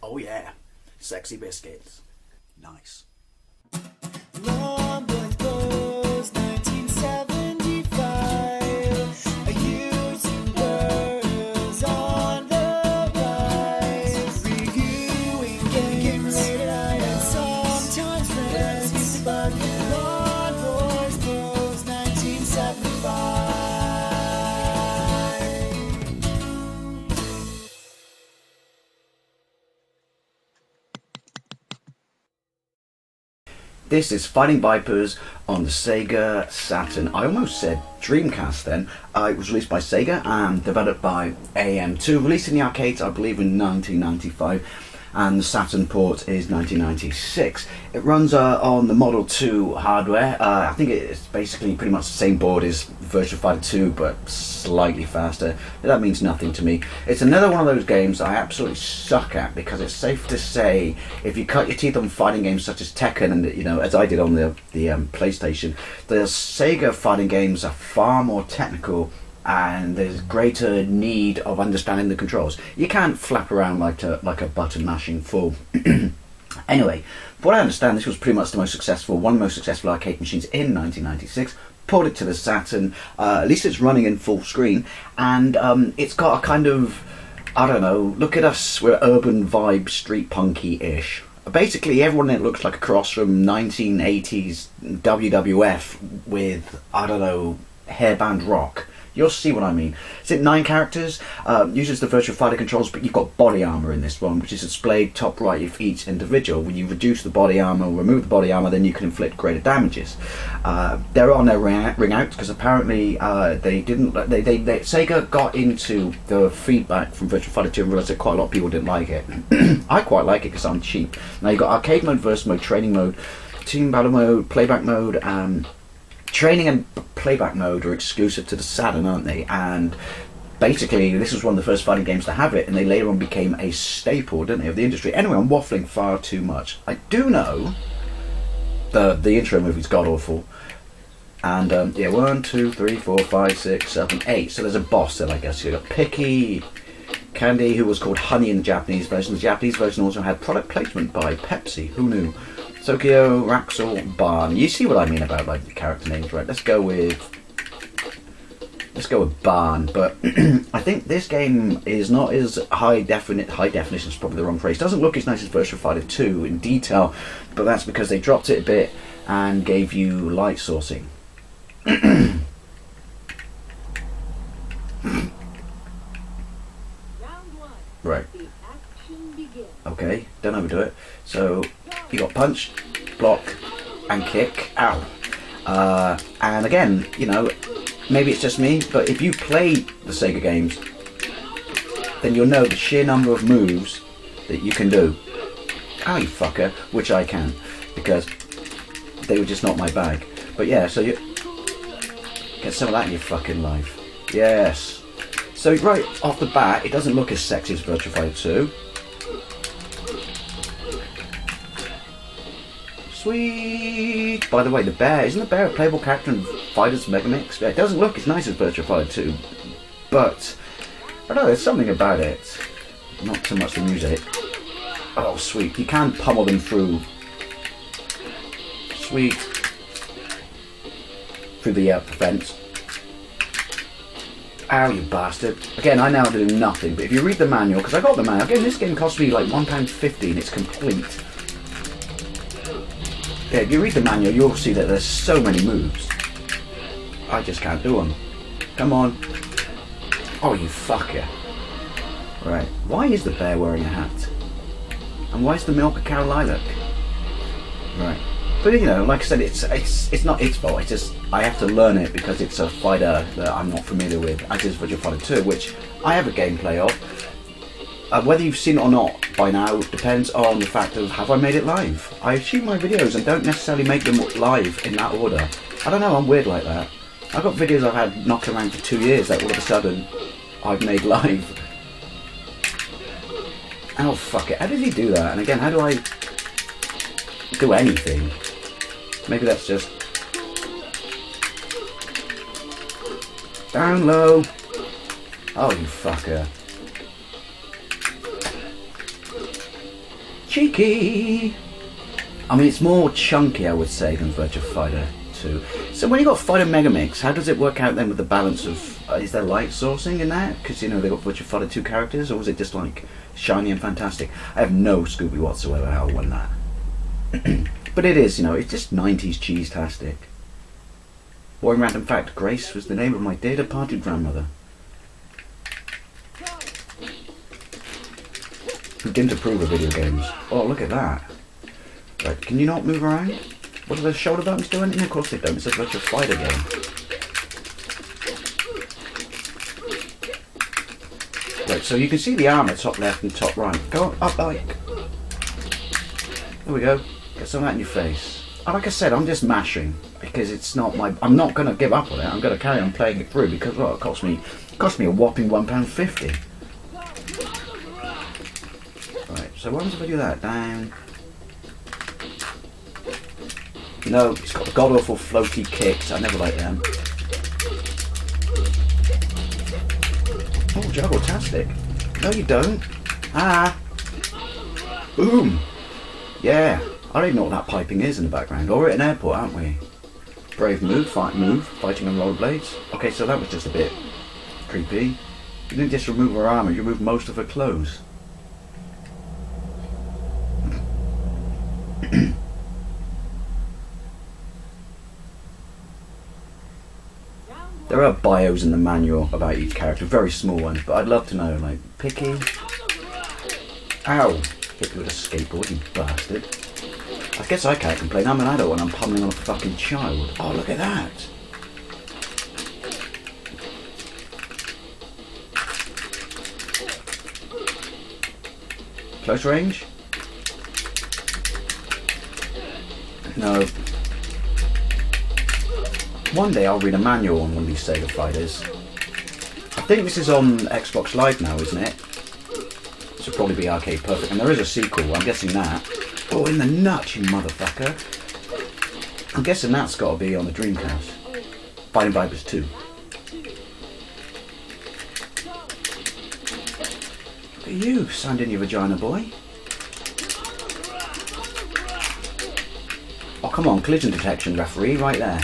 Oh yeah, sexy biscuits. Nice. Long Boy Blues, 1975. A YouTuber is on the rise. Reviewing games late at night and sometimes friends used to bug him. Long Boys Blues, 1975. This is Fighting Vipers on the SEGA Saturn. I almost said Dreamcast then. It was released by SEGA and developed by AM2. Released in the arcades, I believe, in 1995. And the Saturn port is 1996. It runs on the Model 2 hardware. I think it's basically pretty much the same board as Virtua Fighter 2, but slightly faster. But that means nothing to me. It's another one of those games I absolutely suck at, because it's safe to say, if you cut your teeth on fighting games such as Tekken, and you know, as I did on the PlayStation, the Sega fighting games are far more technical, and there's greater need of understanding the controls. You can't flap around like a button mashing fool. Anyway, from what I understand, this was pretty much one of the most successful arcade machines in 1996. Ported to the Saturn. At least it's running in full screen, and it's got a kind of, I don't know, look at us, we're urban vibe, street punky-ish. Basically, everyone in it looks like a cross from 1980s WWF with, I don't know, hairband rock. You'll see what I mean. Is it 9 characters? Uses the Virtua Fighter controls, but you've got body armor in this one, which is displayed top right of each individual. When you reduce the body armor or remove the body armor, then you can inflict greater damages. There are no ring outs, because apparently Sega got into the feedback from Virtua Fighter 2 and realized that quite a lot of people didn't like it. I quite like it because I'm cheap. Now you've got arcade mode, versus mode, training mode, team battle mode, playback mode, and training and playback mode are exclusive to the Saturn, aren't they? And basically, this was one of the first fighting games to have it, and they later on became a staple, didn't they, of the industry. Anyway, I'm waffling far too much. I do know the intro movie's god awful, and yeah, 1, 2, 3, 4, 5, 6, 7, 8. So there's a boss there, I guess. You got Picky, Candy, who was called Honey in the Japanese version. The Japanese version also had product placement by Pepsi. Who knew? Tokyo, Raxel, Barn. You see what I mean about like the character names, right? Let's go with Barn. But I think this game is not as high definition is probably the wrong phrase. Doesn't look as nice as Virtua Fighter 2 in detail, but that's because they dropped it a bit and gave you light sourcing. Right. Okay, don't overdo it. So you got punch, block, and kick. Ow. And again, you know, maybe it's just me, but if you play the Sega games, then you'll know the sheer number of moves that you can do. Ow, you fucker, which I can, because they were just not my bag. But yeah, so you get some of that in your fucking life. Yes. So right off the bat, it doesn't look as sexy as Virtua Fighter 2. Sweet! By the way, the bear, isn't the bear a playable character in Fighters Megamix? Yeah, it doesn't look as nice as Virtua Fighter 2, but I don't know, there's something about it. Not so much the music. Oh, sweet. You can pummel them through. Sweet. Through the fence. Ow, you bastard. Again, I now do nothing, but if you read the manual, because I got the manual, again, this game cost me like £1.50 and it's complete. Yeah, if you read the manual, you'll see that there's so many moves. I just can't do them. Come on. Oh, you fucker. Right. Why is the bear wearing a hat? And why is the milk a cow lilac? Right. But you know, like I said, it's not its fault. It's just I have to learn it because it's a fighter that I'm not familiar with, as is Virtua Fighter 2, which I have a gameplay of. Whether you've seen it or not by now depends on the fact of have I made it live. I shoot my videos and don't necessarily make them live in that order. I don't know, I'm weird like that. I've got videos I've had knocked around for 2 years that all of a sudden I've made live. Oh fuck it, how did he do that? And again, how do I do anything? Maybe that's just down low. Oh, you fucker. Cheeky! I mean, it's more chunky, I would say, than Virtua Fighter 2. So when you got Fighter Megamix, how does it work out then with the balance of... is there light sourcing in that? Because, you know, they got Virtua Fighter 2 characters, or was it just, like, shiny and fantastic? I have no Scooby whatsoever how I won that. But it is, you know, it's just 90s cheese-tastic. Boring random fact, Grace was the name of my dear-departed grandmother. Who didn't approve of video games. Oh, look at that. Right, can you not move around? What do the shoulder buttons do anything? Of course they don't, it's a Virtua Fighter game. Right, so you can see the armour top left and top right. Go up, like. There we go. Get some of that in your face. And like I said, I'm just mashing because it's not my... I'm not going to give up on it. I'm going to carry on playing it through because, well, it cost me a whopping £1.50. Right, so what happens if I do that? Down. No, it's got the god-awful floaty kicks. I never like them. Oh, juggle-tastic. No, you don't. Ah. Boom. Yeah. I don't even know what that piping is in the background. Oh, we're at an airport, aren't we? Brave move, fighting on rollerblades. Okay, so that was just a bit creepy. You didn't just remove her armour, you removed most of her clothes. There are bios in the manual about each character, very small ones, but I'd love to know, like, Picky. Ow! Hit you with a skateboard, you bastard. I guess I can't complain, I'm an adult and I'm pummeling on a fucking child. Oh, look at that! Close range? No. One day I'll read a manual on one of these Sega fighters. I think this is on Xbox Live now, isn't it? This will probably be Arcade Perfect, and there is a sequel, I'm guessing that. Oh, in the nuts, you motherfucker! I'm guessing that's got to be on the Dreamcast. Fighting Vipers 2. Look at you, sand in your vagina, boy. Oh, come on, collision detection, referee, right there.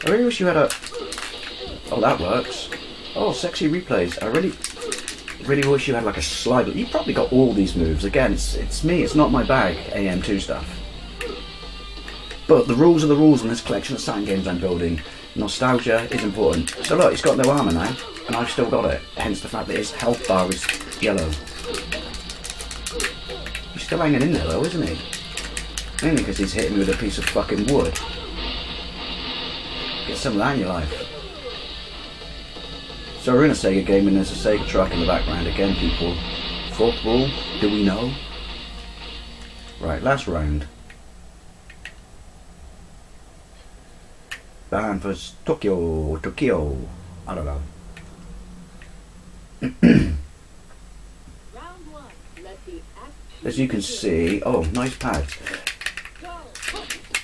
I really wish you had a... Oh, that works. Oh, sexy replays. I really wish you had like a slider. You probably got all these moves. Again, it's me. It's not my bag, AM2 stuff. But the rules are the rules in this collection of Saturn games I'm building. Nostalgia is important. So look, it's got no armour now, and I've still got it. Hence the fact that his health bar is yellow. He's still hanging in there though, isn't he? Mainly because he's hitting me with a piece of fucking wood. Get some of that in your life. So we're in a Sega game and there's a Sega truck in the background again, people. Fourth rule, do we know? Right, last round. Bound for Tokyo. I don't know. As you can see, oh, nice pads.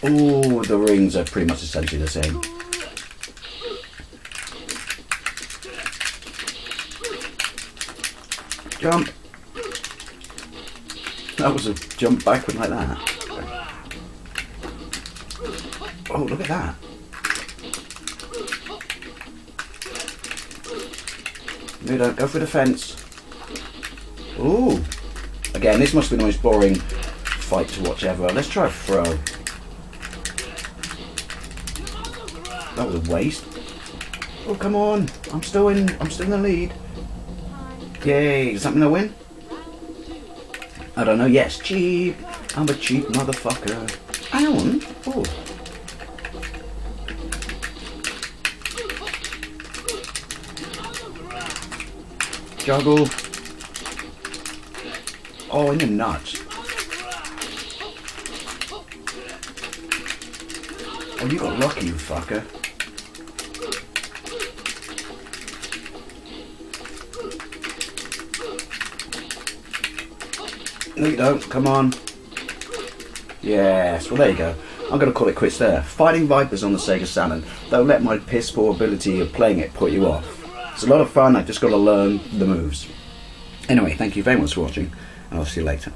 Oh, the rings are pretty much essentially the same. Jump! That was a jump backward like that. Oh, look at that. No, don't go for the fence. Ooh! Again, this must be the most boring fight to watch ever. Let's try a throw. That was a waste. Oh, come on. I'm still in the lead. Yay, does that mean I win? I don't know, yes, cheap. I'm a cheap motherfucker. Ow! Oh. Juggle. Oh, in the nuts. Oh, you got lucky, you fucker. No, you don't. Come on. Yes, well there you go. I'm going to call it quits there. Fighting Vipers on the Sega Saturn. Don't let my piss poor ability of playing it put you off. It's a lot of fun, I've just got to learn the moves. Anyway, thank you very much for watching, and I'll see you later.